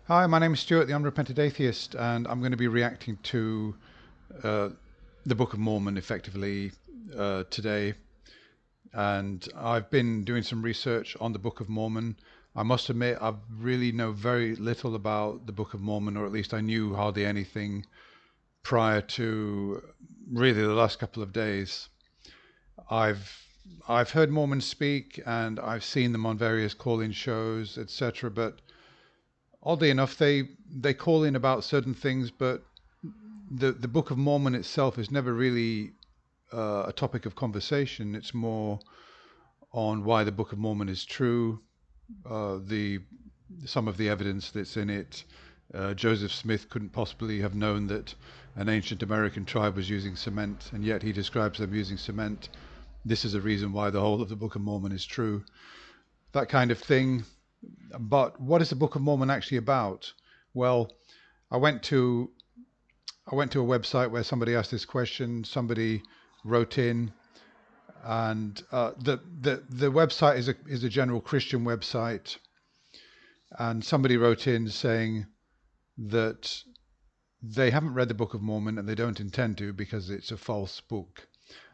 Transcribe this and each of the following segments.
Hi, my name is Stuart, the Unrepentant Atheist, and I'm going to be reacting to uh, the Book of Mormon effectively today. And I've been doing some research on the Book of Mormon. I must admit, I really know very little about the Book of Mormon, or at least I knew hardly anything prior to really the last couple of days. I've I've heard Mormons speak, and I've seen them on various call-in shows, etc. But oddly enough, they call in about certain things, but the Book of Mormon itself is never really a topic of conversation. It's more on why the Book of Mormon is true, the some of the evidence that's in it. Joseph Smith couldn't possibly have known that an ancient American tribe was using cement, and yet he describes them using cement. This is a reason why the whole of the Book of Mormon is true. That kind of thing. But what is the Book of Mormon actually about? Well, I went to I went to a website where somebody asked this question. Somebody wrote in, and the website is a general Christian website, and somebody wrote in saying that they haven't read the Book of Mormon and they don't intend to because it's a false book,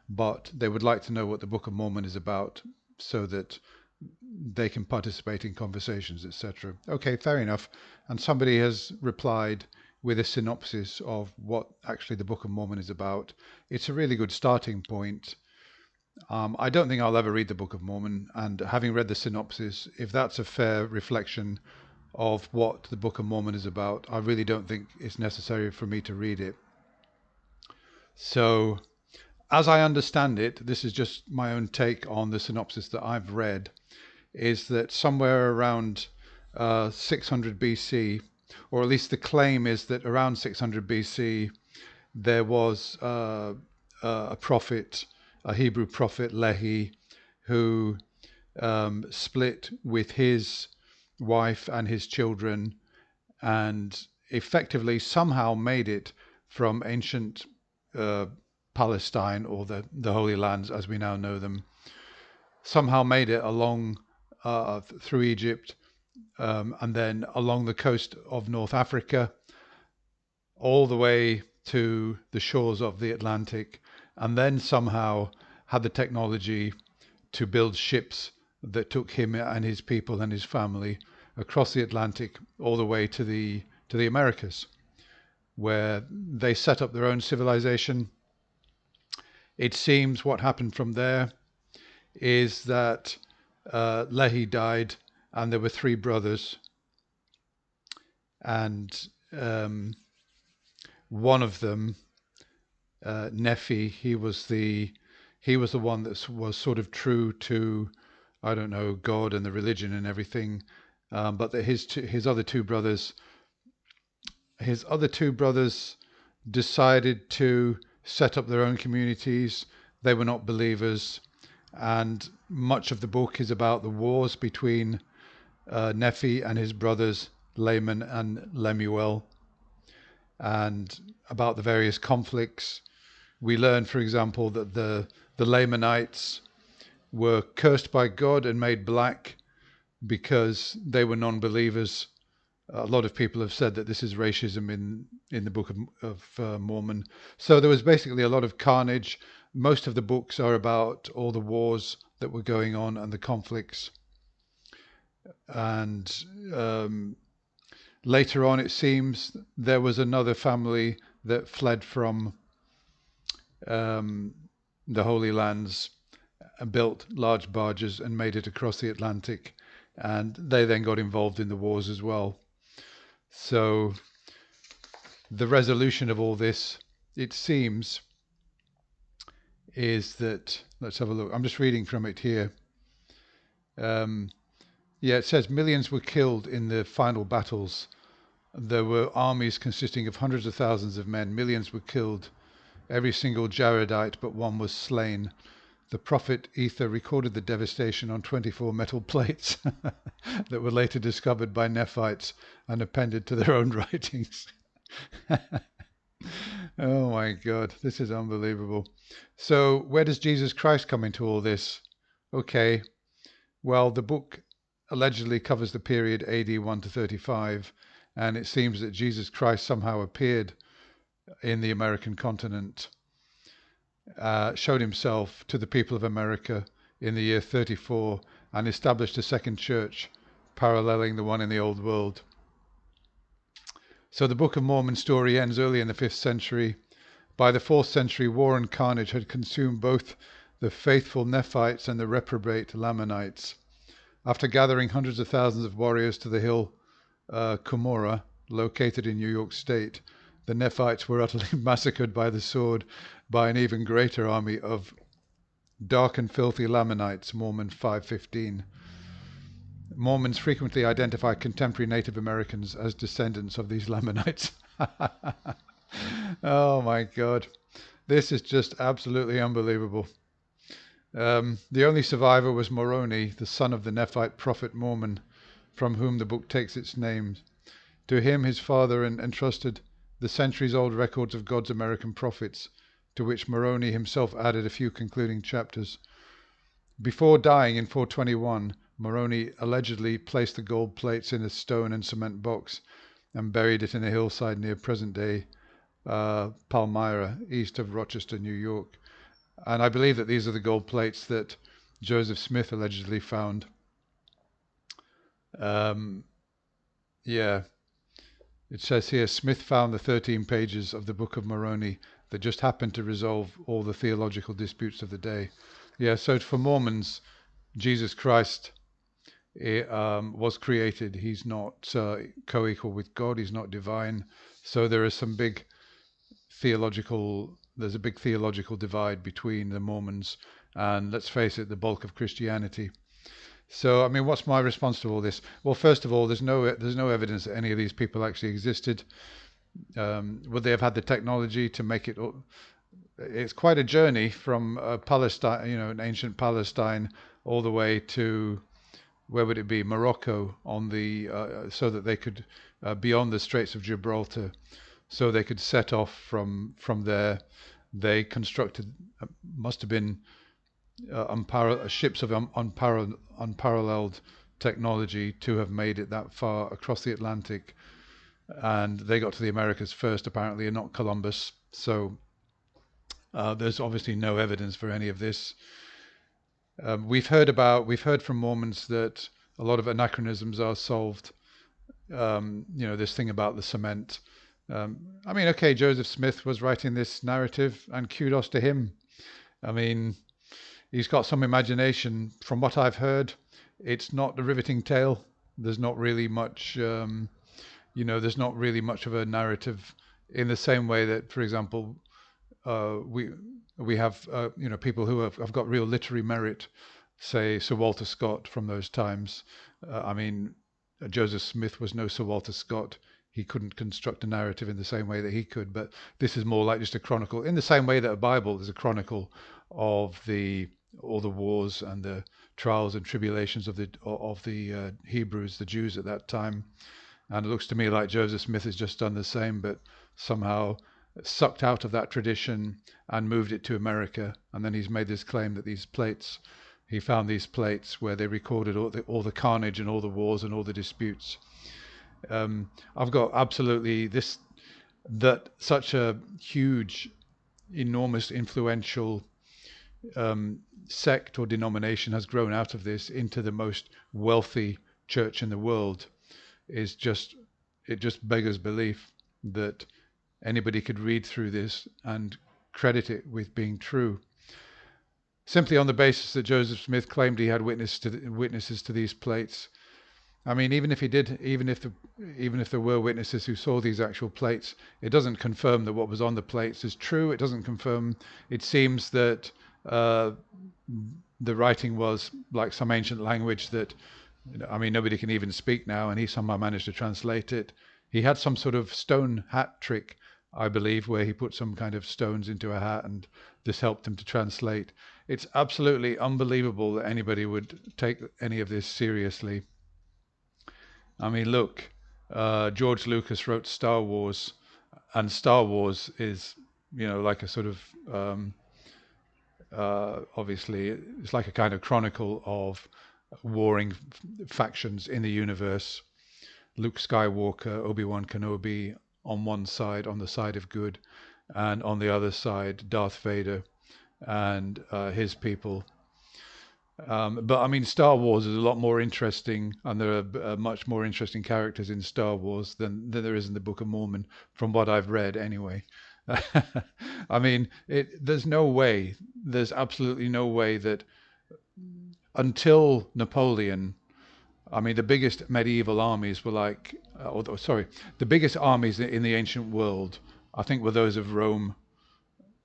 but they would like to know what the Book of Mormon is about so that they can participate in conversations, etc. Okay, fair enough. And somebody has replied with a synopsis of what actually the Book of Mormon is about. It's a really good starting point. I don't think I'll ever read the Book of Mormon, and having read the synopsis, if that's a fair reflection of what the Book of Mormon is about, I really don't think it's necessary for me to read it. So, as I understand it, this is just my own take on the synopsis that I've read, is that somewhere around 600 BC, or at least the claim is that around 600 BC, there was a prophet, a Hebrew prophet, Lehi, who split with his wife and his children and effectively somehow made it from ancient uh, Palestine, or the Holy Lands as we now know them, somehow made it along through Egypt, and then along the coast of North Africa, all the way to the shores of the Atlantic, and then somehow had the technology to build ships that took him and his people and his family across the Atlantic all the way to the Americas, where they set up their own civilization. It seems what happened from there is that Lehi died, and there were three brothers, and one of them, Nephi, he was the one that was sort of true to, I don't know, God and the religion and everything. But that his other two brothers decided to set up their own communities. They were not believers, and much of the book is about the wars between Nephi and his brothers Laman and Lemuel, and about the various conflicts. We learn, for example, that the Lamanites were cursed by God and made black because they were non-believers. A lot of people have said that this is racism in the Book of Mormon. So there was basically a lot of carnage. Most of the books are about all the wars that were going on and the conflicts. And later on, it seems there was another family that fled from um, the Holy Lands and built large barges and made it across the Atlantic. And they then got involved in the wars as well. So the resolution of all this, it seems, is that, let's have a look. I'm just reading from it here. Um, yeah, it says millions were killed in the final battles. There were armies consisting of hundreds of thousands of men. Millions were killed. Every single Jaredite but one was slain. The prophet Ether recorded the devastation on 24 metal plates that were later discovered by Nephites and appended to their own writings. Oh my God, this is unbelievable. So, where does Jesus Christ come into all this? Okay, well, the book allegedly covers the period AD 1 to 35, and it seems that Jesus Christ somehow appeared in the American continent, showed himself to the people of America in the year 34, and established a second church paralleling the one in the old world. So the Book of Mormon story ends early in the 5th century. By the 4th century, war and carnage had consumed both the faithful Nephites and the reprobate Lamanites. After gathering hundreds of thousands of warriors to the hill Cumorah, located in New York State, the Nephites were utterly massacred by the sword by an even greater army of dark and filthy Lamanites, Mormon 5:15. Mormons frequently identify contemporary Native Americans as descendants of these Lamanites. Oh my God. This is just absolutely unbelievable. The only survivor was Moroni, the son of the Nephite prophet Mormon, from whom the book takes its name. To him his father entrusted the centuries-old records of God's American prophets, to which Moroni himself added a few concluding chapters. Before dying in 421, Moroni allegedly placed the gold plates in a stone and cement box and buried it in a hillside near present-day Palmyra, east of Rochester, New York. And I believe that these are the gold plates that Joseph Smith allegedly found. Yeah, it says here, Smith found the 13 pages of the Book of Moroni that just happened to resolve all the theological disputes of the day. Yeah, so for Mormons, Jesus Christ was created. He's not co-equal with God. He's not divine. So there's a big theological divide between the Mormons and, let's face it, the bulk of Christianity. So, I mean, what's my response to all this? Well, first of all, there's no evidence that any of these people actually existed. Would they have had the technology to make it? It's quite a journey from Palestine, an ancient Palestine, all the way to, where would it be? Morocco, on the so that they could beyond the Straits of Gibraltar, so they could set off from there. They constructed, must have been ships of unparalleled technology to have made it that far across the Atlantic, and they got to the Americas first apparently, and not Columbus. So there's obviously no evidence for any of this. We've heard from Mormons that a lot of anachronisms are solved. This thing about the cement. I mean, okay, Joseph Smith was writing this narrative, and kudos to him. I mean, he's got some imagination. From what I've heard, it's not a riveting tale. There's not really much, there's not really much of a narrative in the same way that, for example, we have, people who have got real literary merit, say Sir Walter Scott from those times. I mean, Joseph Smith was no Sir Walter Scott. He couldn't construct a narrative in the same way that he could, but this is more like just a chronicle, in the same way that a Bible is a chronicle of all the wars and the trials and tribulations of the Hebrews, the Jews at that time. And it looks to me like Joseph Smith has just done the same, but somehow sucked out of that tradition and moved it to America. And then he's made this claim that he found these plates where they recorded all the carnage and all the wars and all the disputes. I've got absolutely such a huge, enormous, influential sect or denomination has grown out of this into the most wealthy church in the world. It just beggars belief that anybody could read through this and credit it with being true, simply on the basis that Joseph Smith claimed he had witnesses to these plates. I mean, even if there were witnesses who saw these actual plates, it doesn't confirm that what was on the plates is true. It doesn't confirm. It seems that the writing was like some ancient language that, nobody can even speak now, and he somehow managed to translate it. He had some sort of stone hat trick, I believe, where he put some kind of stones into a hat, and this helped him to translate. It's absolutely unbelievable that anybody would take any of this seriously. I mean, look, George Lucas wrote Star Wars, and Star Wars is, like a sort of, obviously, it's like a kind of chronicle of warring factions in the universe. Luke Skywalker, Obi-Wan Kenobi on one side, on the side of good, and on the other side, Darth Vader and his people. But I mean, Star Wars is a lot more interesting, and there are much more interesting characters in Star Wars than there is in the Book of Mormon, from what I've read anyway. I mean, there's no way, there's absolutely no way that until Napoleon, I mean, the biggest medieval armies were like, sorry, the biggest armies in the ancient world, I think, were those of Rome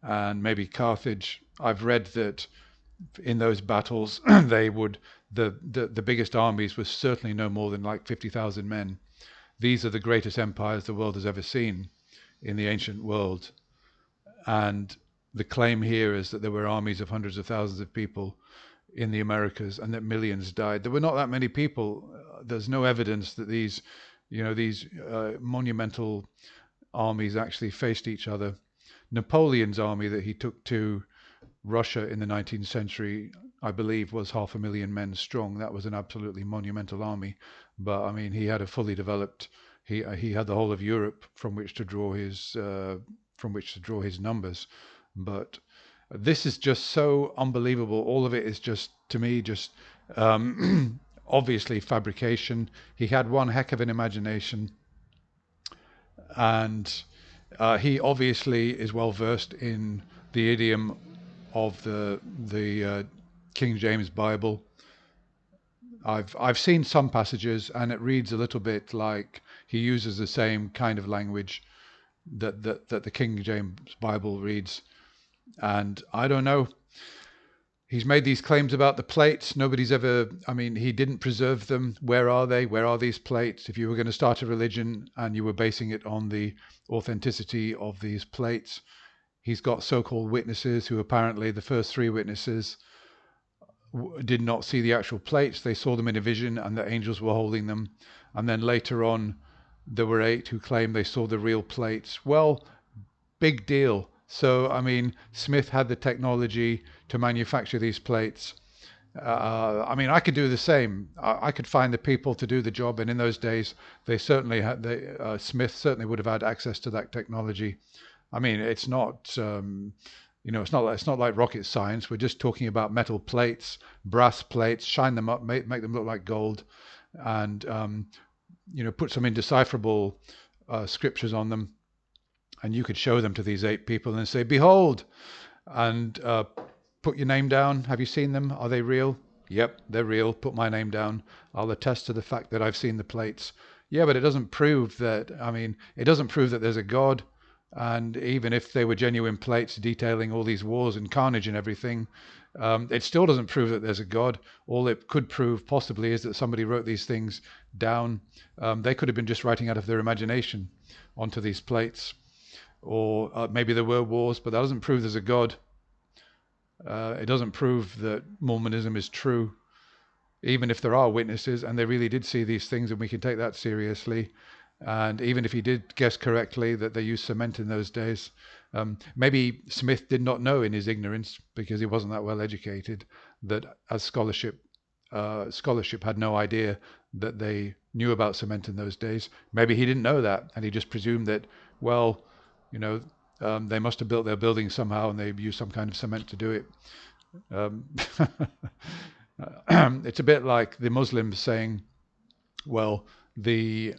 and maybe Carthage. I've read that in those battles, they would the biggest armies were certainly no more than like 50,000 men. These are the greatest empires the world has ever seen in the ancient world, and the claim here is that there were armies of hundreds of thousands of people in the Americas and that millions died. There were not that many people. There's no evidence that these, these monumental armies actually faced each other. Napoleon's army that he took to Russia in the 19th century, I believe, was 500,000 men strong. That was an absolutely monumental army. But I mean, he had a fully developed. He had the whole of Europe from which to draw his numbers. But this is just so unbelievable. All of it is just, to me, just obviously fabrication. He had one heck of an imagination, and he obviously is well versed in the idiom of the King James Bible. I've seen some passages, and it reads a little bit like he uses the same kind of language that the King James Bible reads. And I don't know. He's made these claims about the plates. Nobody's ever, I mean, he didn't preserve them. Where are they? Where are these plates? If you were going to start a religion and you were basing it on the authenticity of these plates, he's got so-called witnesses who apparently, the first three witnesses did not see the actual plates. They saw them in a vision and the angels were holding them. And then later on, there were 8 who claimed they saw the real plates. Well, big deal. So, I mean, Smith had the technology to manufacture these plates. I mean, I could do the same. I could find the people to do the job. And in those days, they certainly had, Smith certainly would have had access to that technology. I mean, it's not, it's not like rocket science. We're just talking about metal plates, brass plates, shine them up, make them look like gold, and, put some indecipherable scriptures on them. And you could show them to these 8 people and say, behold, and put your name down. Have you seen them? Are they real? Yep, they're real. Put my name down. I'll attest to the fact that I've seen the plates. Yeah, but it doesn't prove that, it doesn't prove that there's a God. And even if they were genuine plates detailing all these wars and carnage and everything, it still doesn't prove that there's a God. All it could prove possibly is that somebody wrote these things down. They could have been just writing out of their imagination onto these plates. Or maybe there were wars, but that doesn't prove there's a God. It doesn't prove that Mormonism is true. Even if there are witnesses and they really did see these things, and we can take that seriously. And even if he did guess correctly that they used cement in those days, maybe Smith did not know in his ignorance, because he wasn't that well educated, that as scholarship had no idea that they knew about cement in those days. Maybe he didn't know that, and he just presumed that, well, they must have built their building somehow and they used some kind of cement to do it. It's a bit like the Muslims saying, well, the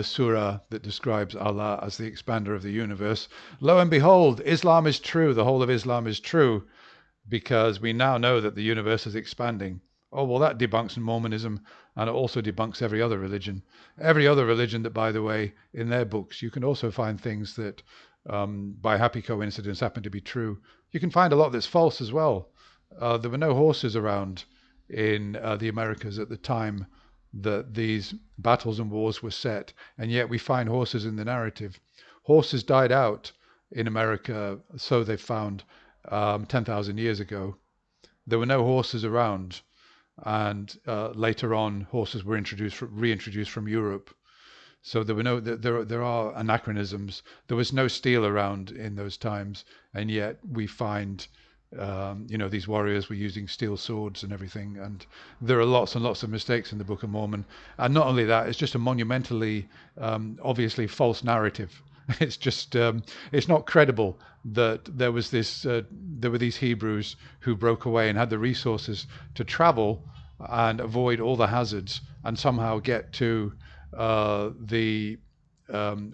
surah that describes Allah as the expander of the universe, lo and behold, Islam is true, the whole of Islam is true, because we now know that the universe is expanding. Oh, well, that debunks Mormonism, and it also debunks every other religion. Every other religion that, by the way, in their books, you can also find things that, by happy coincidence, happen to be true. You can find a lot that's false as well. There were no horses around in the Americas at the time that these battles and wars were set, and yet we find horses in the narrative. Horses died out in America, so they've found, 10,000 years ago. There were no horses around, and later on horses were reintroduced from Europe. So there are anachronisms. There was no steel around in those times, and yet we find These warriors were using steel swords and everything, and there are lots and lots of mistakes in the Book of Mormon. And not only that, it's just a monumentally, obviously false narrative. It's just, it's not credible that there was there were these Hebrews who broke away and had the resources to travel and avoid all the hazards and somehow get to the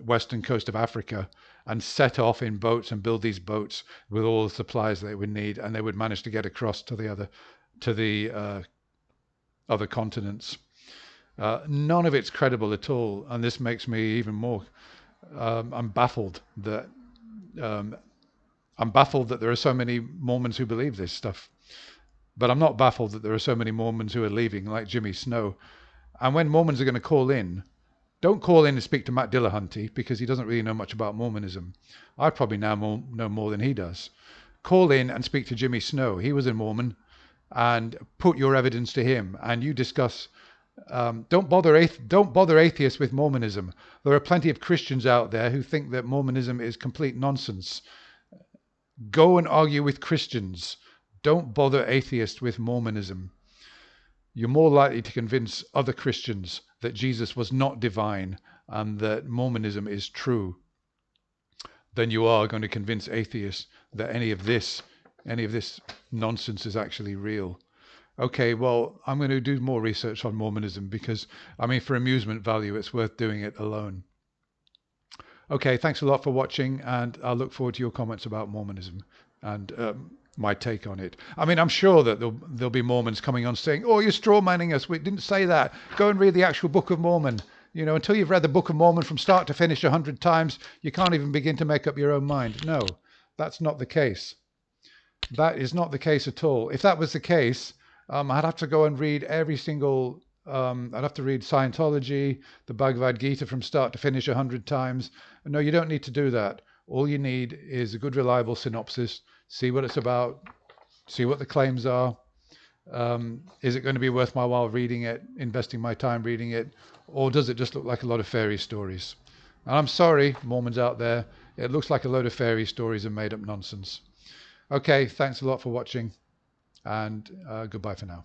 western coast of Africa and set off in boats and build these boats with all the supplies they would need, and they would manage to get across to the other continents. None of it's credible at all, and this makes me even more. I'm baffled that there are so many Mormons who believe this stuff. But I'm not baffled that there are so many Mormons who are leaving, like Jimmy Snow. And when Mormons are going to call in, don't call in and speak to Matt Dillahunty, because he doesn't really know much about Mormonism. I probably now know more than he does. Call in and speak to Jimmy Snow. He was a Mormon, and put your evidence to him, and you discuss. Don't bother atheists with Mormonism. There are plenty of Christians out there who think that Mormonism is complete nonsense. Go and argue with Christians. Don't bother atheists with Mormonism. You're more likely to convince other Christians that Jesus was not divine and that Mormonism is true than you are going to convince atheists that any of this nonsense is actually real. Okay, well, I'm going to do more research on Mormonism because, I mean, for amusement value, it's worth doing it alone. Okay, thanks a lot for watching, and I look forward to your comments about Mormonism and my take on it. I mean, I'm sure that there'll be Mormons coming on saying, "Oh, you're strawmanning us. We didn't say that. Go and read the actual Book of Mormon." Until you've read the Book of Mormon from start to finish 100 times, you can't even begin to make up your own mind. No, that's not the case. That is not the case at all. If that was the case, I'd have to go and read every single. I'd have to read Scientology, the Bhagavad Gita from start to finish 100 times. No, you don't need to do that. All you need is a good, reliable synopsis. See what it's about. See what the claims are. Is it going to be worth my while reading it, investing my time reading it, or does it just look like a lot of fairy stories? And I'm sorry, Mormons out there, it looks like a load of fairy stories and made up nonsense. Okay, thanks a lot for watching, and goodbye for now.